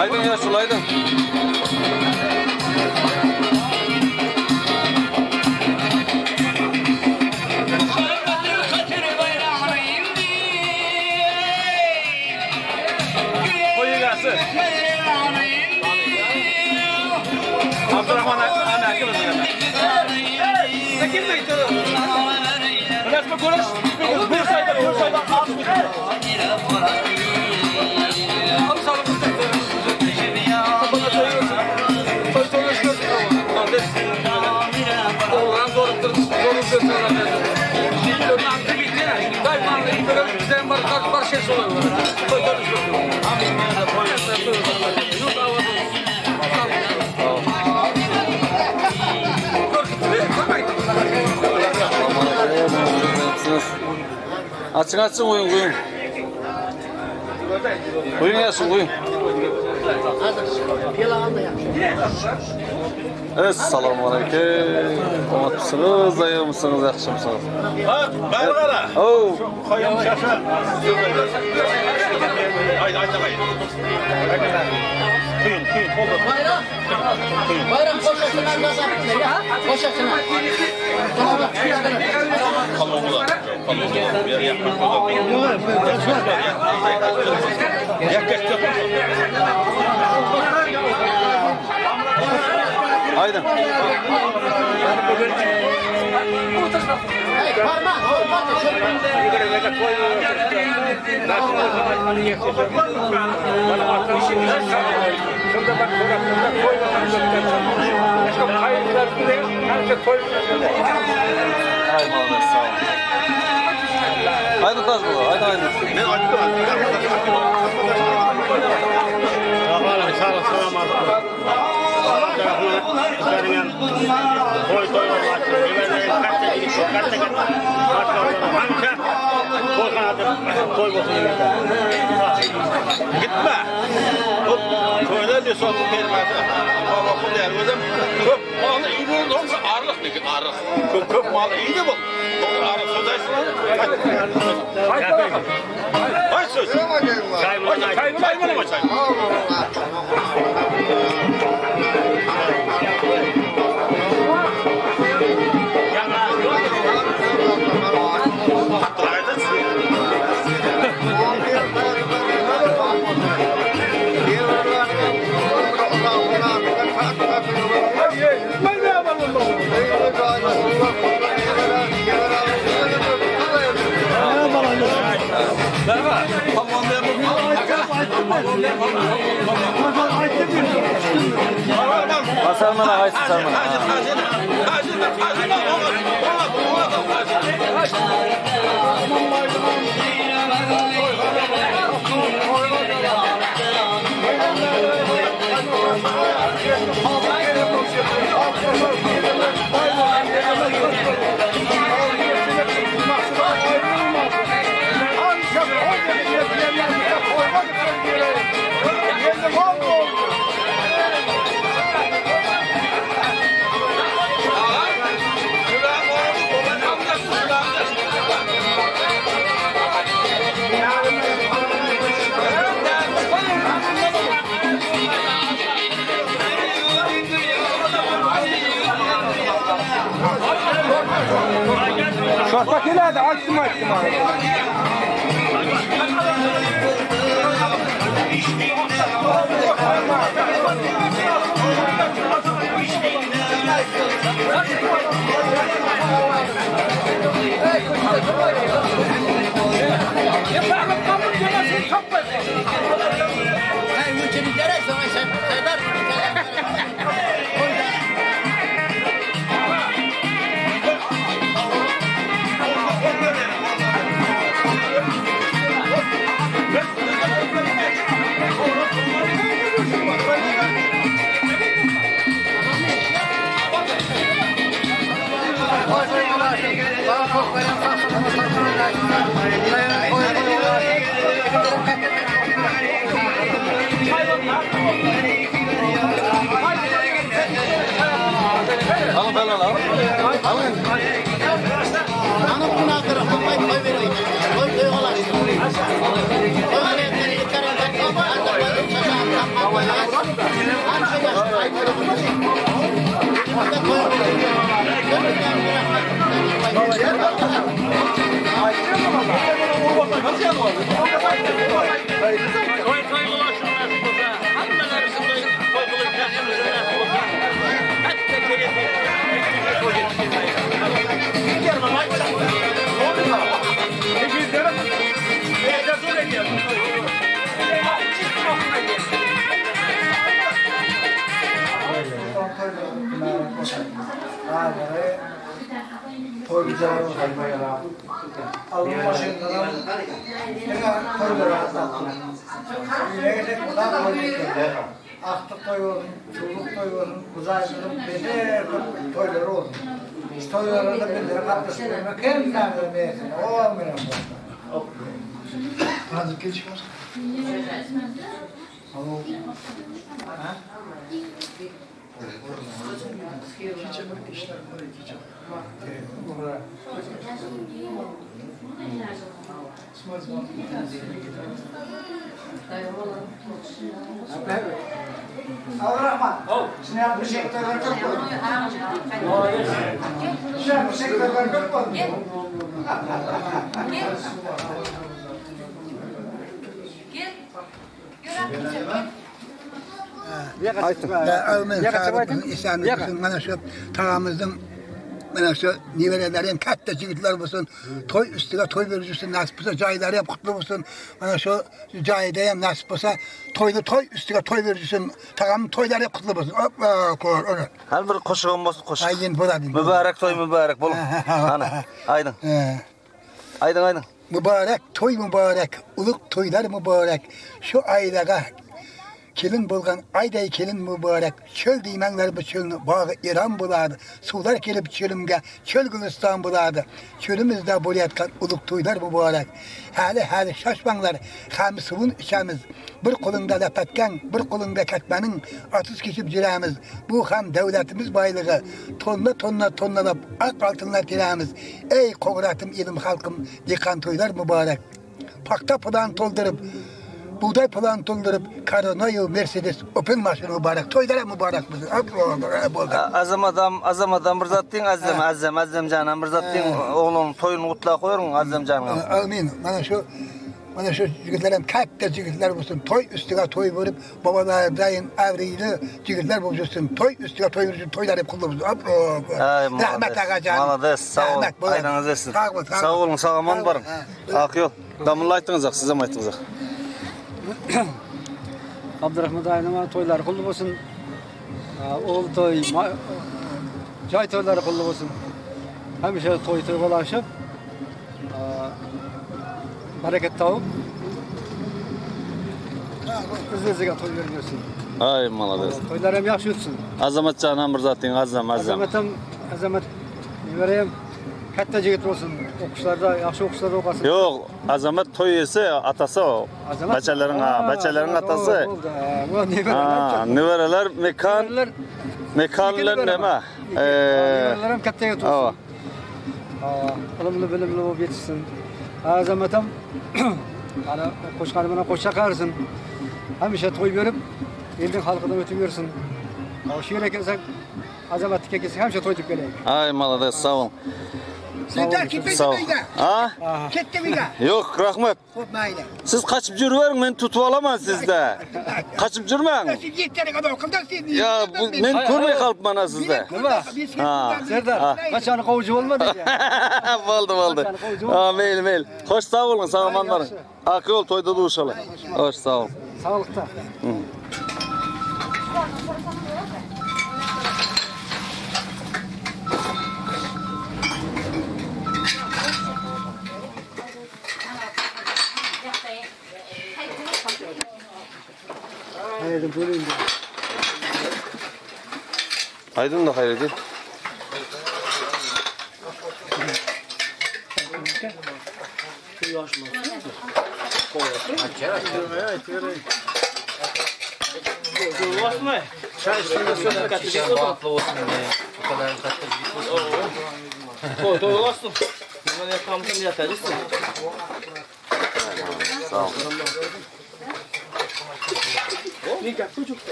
Aydın ya Sulaydın. Koyu gelsin. Abdurrahman ana kimse gelmez. Ne kimse gidiyor? Biraz mı konuş? Bir sayda az mı? Al sağlık. Bana söylüyorsun. Söylüyorsun ama. Oğlan zorluk gösteriyorlar. Artık bitti yani. Daymanla iyi böyle bizden var şey soruyorlar. Söylüyorsun. Açın koyun. Koyun gelsin koyun. Evet, selamünaleyküm. Komatmışsınız, dayı mısınız, yakışır mısınız? Ha, ben ara. Oo. Koyun şaşı. Haydi. Kuyun. Bayram koşasından da sapıtır ya. Koşasından. Kalmamılar. Bir yer yapmak. Yaklaştık. Aydın. Aydın kaz bu. Aydın. Ben açtım. Sağ olasın. Koy gitme. Köyler de soğuk vermez. Bakın der özüm. Köp malı iyi olursa ağırlık ne ki ağırlık. Köp malı iyi de bu. Ağırlık sozaysın. Hay söz. Çay mı çay? Sarmana haydi sarmana. Şortakiler de açtım. Bana çok bayram Alın falan al. Alın. Anam buna kadar koy veriyor. Koy olasın. Koy evleri kararlar ama adamların çaşağından Aktık toy olsun, çocuk toy olsun, uzaylığın beter toyları olsun. Toylarında birileri katlaştırmak hem nerede meyesine, o amına bu. Hazır geçmez. Rahman, şimdi bu sektörler çok oldu. Şimdi bu sektörler çok oldu. Bana şu tağımızın bana şu nivelelerin katta çocuklar olsun, toy üstüne toy vericisin, nasip olsa cahilleri hep kutlu olsun. Bana şu cahileyim nasip olsa toy üstüne toy vericisin, tağımın toyları hep kutlu olsun. Hoppa kor onu. Hal bir koşuğum olsun koşuk. Ayın buradayım. Mübarek toy mübarek bolun. Ana. Aydın. Aydın. Mübarek toy mübarek, uluk toylar mübarek. Şu aylara kelin bolgan ayday kelin mübarek. Çöl deymenler bu çölünü bağı İran buladı. Sular gelip çölümge çöl Gülistan buladı. Çölümüzde bolayatkan uluk toylar mübarek. Hali şaşmanlar hem suvun içemiz. Bir kolunda lapatken, bir kolunda katmanın atız geçip jiremiz. Bu hem devletimiz baylığı. Tonnalap ak altınlar tiremiz. Ey kongratım ilim halkım, dikan toylar mübarek. Pakta plan doldurup, buğday plan doldurup, Karonoyu, Mercedes, Opel maşını mübarek. Toylara mübarek bizim. Azam adam bir zat deyin azem canım bir zat deyin oğlum toyunu kutla koyarım azem canım. Amin. Bana şu çocuklarım katta çocuklar olsun. Toy üstüne toy verip babalar dayın avriyle çocuklar buluşsun. Toy üstüne toy verip toylar hep kullanırız. Rahmet ağacan. Malades sağ ol. Aydanız etsin. Sağ olun sağ aman barın. Akıyor. Damılla aytыңыз size mi aytыңыз? Abdurrahman dayının toyları kutlu olsun. Oğul toy, çay toyları kutlu olsun. Hemşe toy bulaşıp bereket tavuk. Kızınıza toy vermiyorsun. Ay malades. Toylar hem yaxşı ötsün. Azamat canım bir zat deyin azam. Azamat vereyim. Katta jigit olsun. Okuşlarda yaxşı okuşlarda okasın. Yok, azamat toy yese atası o. Bachalaring atası. Bu Nevereler mekanlar nima? Nevereler hem katta jigit olsun. Ilimli bilimli olup yetişsin. Azamatam ana qo'shqanimdan qo'shqa qarsın. Hamisha to'y berib, elning xalqidan o'tib yursin. Shu yerga kelsak, azamatlikka kelsak, hamisha to'y deb kelaylik. Ay malades sağ ol. Sizler kim Sağ ol. Ha? Ketdi biga. Yok rahmet. Xo'p, mayli. Siz kaçıp yürüverin men tutup alaman sizde. Kaçıp yürümeyin. Siz yetteri kadar okulda sen. Ya bu men ko'rmay kalıp mana sizde. Ha. Serdar, qachon qovucu bo'lmadi ya. Bo'ldi. Ha, mayli. Xo'sh sağ olun, sağ amanlar. Aql yol toyda duruşalar. Xo'sh sağ ol. Sağlıkta. Haydi buyurun. Aydın da hayırdır. ki. Bağlı olsun diye. Bu kadar katlı. Koy olsun. Hemen yakamızın yatarız. Sağ ol.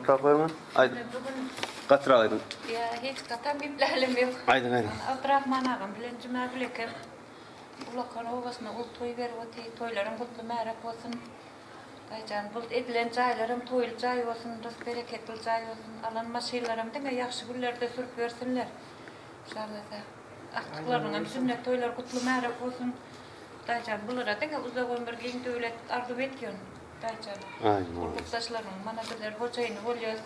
Ortak var mı? Aydın. Bugün Katıra aydın. ya hiç katan biplerim yok. Aydın. Abdurrahman ağam bilen cuma bilekem. Ulakan ovasına ul toy verip oti toylarım kutlu merak olsun. Daycan bu edilen caylarım toylu cay olsun, dost bereketli cay olsun. Alan maşıylarım denge yaxşı güllerde sürüp versinler. Şarlada aktıklarının sünnet toylar kutlu merak olsun. Daycan bulara denge uzak ömürgeyin devlet arzu etken. Daycan. Aynen. Kuruluktaşlarının manabiler hocayını oluyoruz.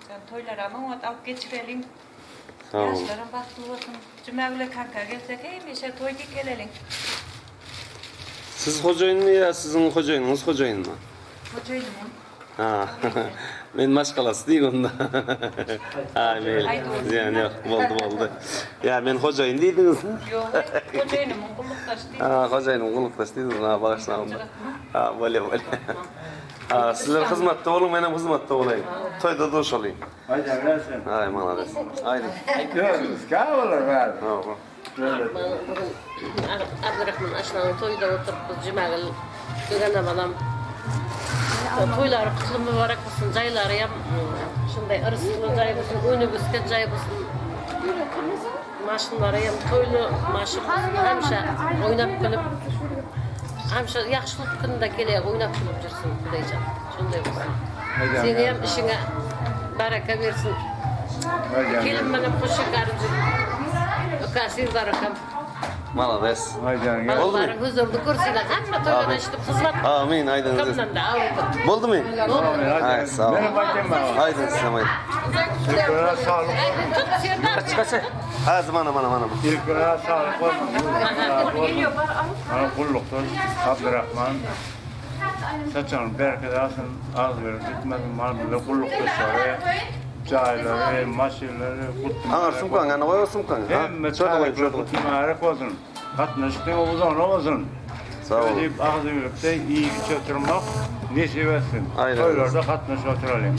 Daycan toylar ama ot alıp geçirelim. Sağ olun. Yaşlarım bahtlı olsun. Cümle kanka gelsek heymişe toy gelelim. Siz hocayın mı ya sizin hocayınız hocayın mı? Hocayım mı? Ha. Men maşgalası değil onda. Ha meyli. Yani yok oldu. Ya men hocayın değildiniz. Yok, hocayım mı? Kuruluktaş değil. Ha hocayın kuluktaş değildiniz. Ha bağışlanım. Ha böyle. Ha sizler hizmette olun ben hem hizmette olayım. Toyda duş olayım. Hadi gelsin. Ay malades. Aynen. Yok, ska olur var. Tamam. Bugün Abdurrahman Aşlan'ın toyda oturup biz Cuma'gıl dögene balam toylar kutlu mübarek olsun, cayları yap şunday arısılı cay olsun, önübüzke cay olsun. Maşınları yap, toylu maşın olsun, hemşe oynap gülüp hemşe yaxşılık gününde geleyip oynap gülüp жүрсün Kudaycan. Şunday olsun. Seni hem işine baraka versin. Kelim benim hoş şekerim Ökasir barakam. Malades. Hadi Balların huzurlu kursiyle hamma toydan işte hizmet. Amin aydın. Kamdan da avrupa. Oldu mu? Hay sağ ol. Benim bakayım ben. Aydın size aydın. İlkına sağlık. Kaç. Ha zaman aman. İlkına sağlık olsun. Bana kulluktur. Abdurrahman. Saçan bereket alsın. Az verir. Gitmesin. Bana kulluk dışarı. Çayları, maşinleri, kutlu. Anar sumkan, ana koy sumkan. Hem çayları kutlu merak olsun. Katlaştığı uzun olsun. Sağ olun. Ağzı birlikte iyi bir çötürmek nasip etsin. Aynen. Toylarda katlaş oturalım.